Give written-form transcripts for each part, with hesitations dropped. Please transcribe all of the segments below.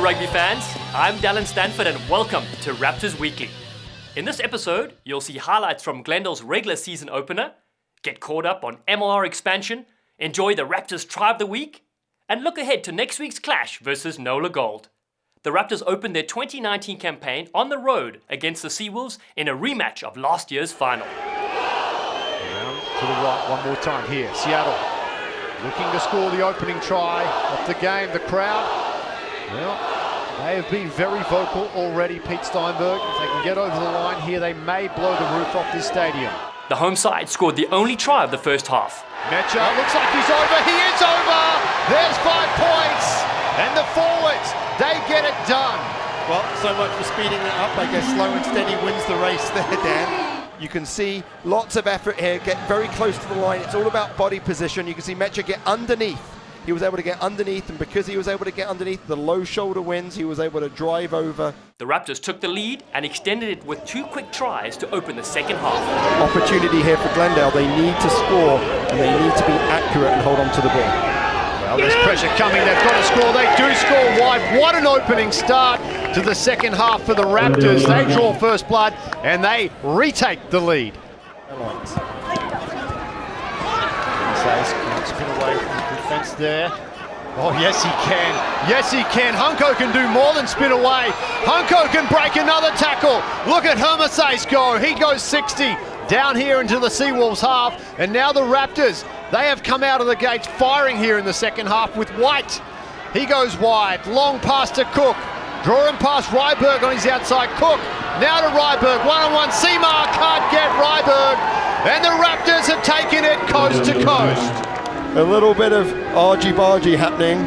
rugby fans. I'm Dallin Stanford and welcome to Raptors Weekly. In this episode, you'll see highlights from Glendale's regular season opener, get caught up on MLR expansion, enjoy the Raptors Try of the Week, and look ahead to next week's clash versus Nola Gold. The Raptors opened their 2019 campaign on the road against the Seawolves in a rematch of last year's final. Around to the right one more time here. Seattle looking to score the opening try of the game. The crowd, well, they have been very vocal already, Pete Steinberg. If they can get over the line here, they may blow the roof off this stadium. The home side scored the only try of the first half. Mecha looks like he's over. He is over. There's 5 points. And the forwards, they get it done. Well, so much for speeding it up. I guess slow and steady wins the race there, Dan. You can see lots of effort here, get very close to the line. It's all about body position. You can see Mecha get underneath. He was able to get underneath, and because he was able to get underneath the low shoulder wins, he was able to drive over. The Raptors took the lead and extended it with 2 quick tries to open the second half. Opportunity here for Glendale. They need to score, and they need to be accurate and hold on to the ball. Well, there's pressure coming. They've got to score. They do score wide. What an opening start to the second half for the Raptors. They draw first blood, and they retake the lead. Says can't spin away from the defense there. Oh, yes he can. Yes he can. Hunko can do more than spin away. Hunko can break another tackle. Look at Hermesais go. He goes 60 down here into the Seawolves half. And now the Raptors, they have come out of the gates firing here in the second half with White. He goes wide. Long pass to Cook. Drawing past Ryberg on his outside. Cook now to Ryberg. One-on-one. Seamar can't get Ryberg. And the Raptors have taken it coast to coast. A little bit of argy-bargy happening.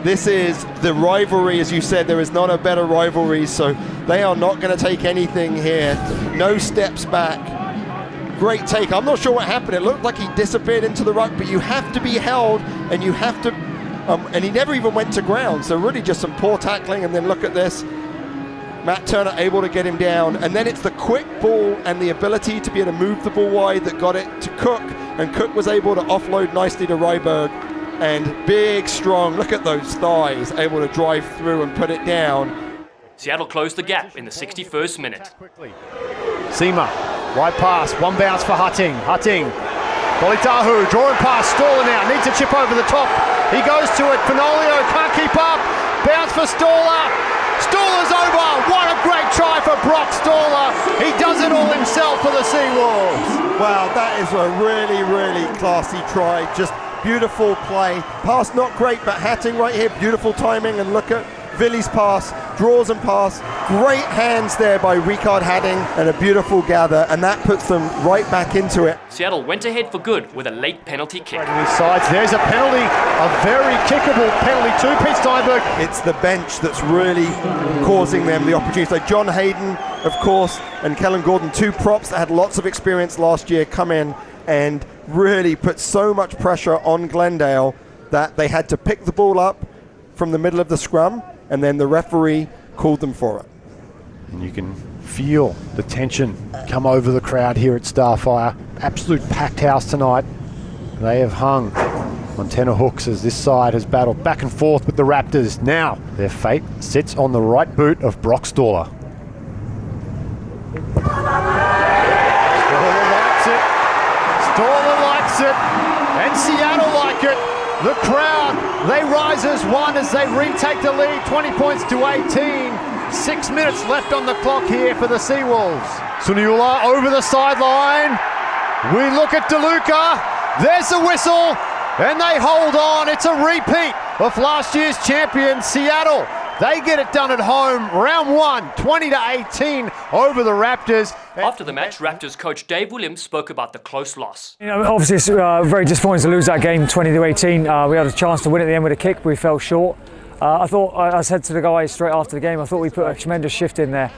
This is the rivalry, as you said. There is not a better rivalry, so they are not going to take anything here. No steps back. Great take. I'm not sure what happened. It looked like he disappeared into the ruck, but you have to be held, and you have to... and he never even went to ground, so really just some poor tackling. And then look at this. Matt Turner able to get him down, and then it's the quick ball and the ability to be able to move the ball wide that got it to Cook, and Cook was able to offload nicely to Ryberg, and big, strong, look at those thighs, able to drive through and put it down. Seattle closed the gap in the 61st minute. Seema, right pass, one bounce for Hutting. Politahu, drawing pass, Staller now, needs a chip over the top. He goes to it, Fenolio can't keep up, bounce for Staller. Staller's over. What a great try for Brock Staller. He does it all himself for the Seawolves. Wow, that is a really, really classy try. Just beautiful play. Pass not great, but Hatting right here, beautiful timing. And look at Villy's pass, draws and pass. Great hands there by Ricard Hatting, and a beautiful gather, and that puts them right back into it. Seattle went ahead for good with a late penalty kick. There's a penalty, a very kickable penalty to Pete Steinberg. It's the bench that's really causing them the opportunity. So John Hayden, of course, and Kellen Gordon, 2 props that had lots of experience last year, come in and really put so much pressure on Glendale that they had to pick the ball up from the middle of the scrum, and then the referee called them for it. And you can feel the tension come over the crowd here at Starfire. Absolute packed house tonight. They have hung on tenor hooks as this side has battled back and forth with the Raptors. Now their fate sits on the right boot of Brock Staller. Staller likes it, and Seattle like it. The crowd, they rise as one as they retake the lead, 20 points to 18. 6 minutes left on the clock here for the Seawolves. Suniula over the sideline. We look at DeLuca. There's the whistle, and they hold on. It's a repeat of last year's champion, Seattle. They get it done at home. Round 1, 20-18 over the Raptors. After the match, Raptors coach Dave Williams spoke about the close loss. You know, obviously it's very disappointing to lose that game 20-18. We had a chance to win at the end with a kick, but we fell short. I said to the guys straight after the game, I thought we put a tremendous shift in there.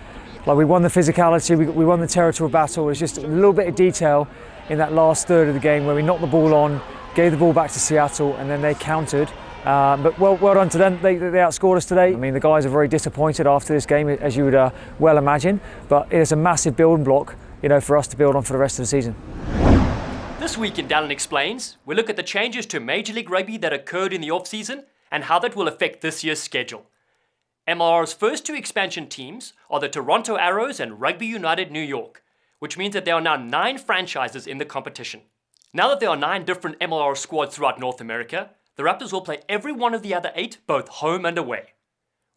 Like, we won the physicality, we won the territorial battle. It was just a little bit of detail in that last third of the game where we knocked the ball on, gave the ball back to Seattle, and then they countered. But well done to them. They outscored us today. I mean, the guys are very disappointed after this game, as you would well imagine. But it's a massive building block, you know, for us to build on for the rest of the season. This week in Dallin Explains, we look at the changes to Major League Rugby that occurred in the off-season and how that will affect this year's schedule. MLR's first 2 expansion teams are the Toronto Arrows and Rugby United New York, which means that there are now 9 franchises in the competition. Now that there are 9 different MLR squads throughout North America, the Raptors will play every one of the other 8 both home and away.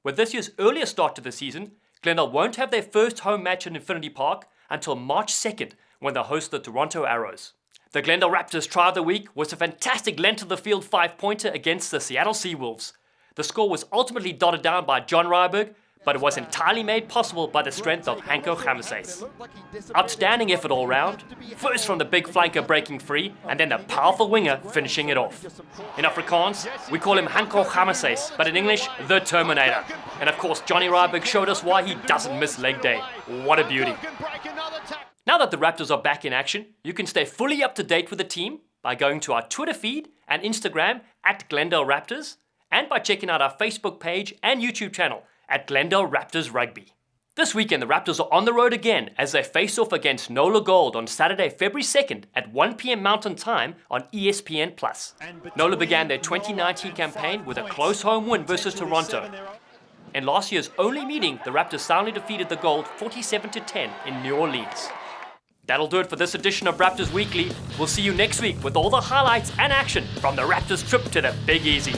With this year's earlier start to the season, Glendale won't have their first home match in Infinity Park until March 2nd when they host the Toronto Arrows. The Glendale Raptors try of the week was a fantastic length-of-the-field 5-pointer against the Seattle Seawolves. The score was ultimately dotted down by John Ryberg, but it was entirely made possible by the strength of Hanko Hamases. Outstanding effort all round, first from the big flanker breaking free, and then the powerful winger finishing it off. In Afrikaans, we call him Hanko Hamases, but in English, the Terminator. And of course, Johnny Ryberg showed us why he doesn't miss leg day. What a beauty. Now that the Raptors are back in action, you can stay fully up to date with the team by going to our Twitter feed and Instagram at Glendale Raptors, and by checking out our Facebook page and YouTube channel at Glendale Raptors Rugby. This weekend, the Raptors are on the road again as they face off against Nola Gold on Saturday, February 2nd at 1 p.m. Mountain Time on ESPN+. Nola began their 2019 campaign with a close home win versus Toronto. In last year's only meeting, the Raptors soundly defeated the Gold 47-10 in New Orleans. That'll do it for this edition of Raptors Weekly. We'll see you next week with all the highlights and action from the Raptors trip to the Big Easy.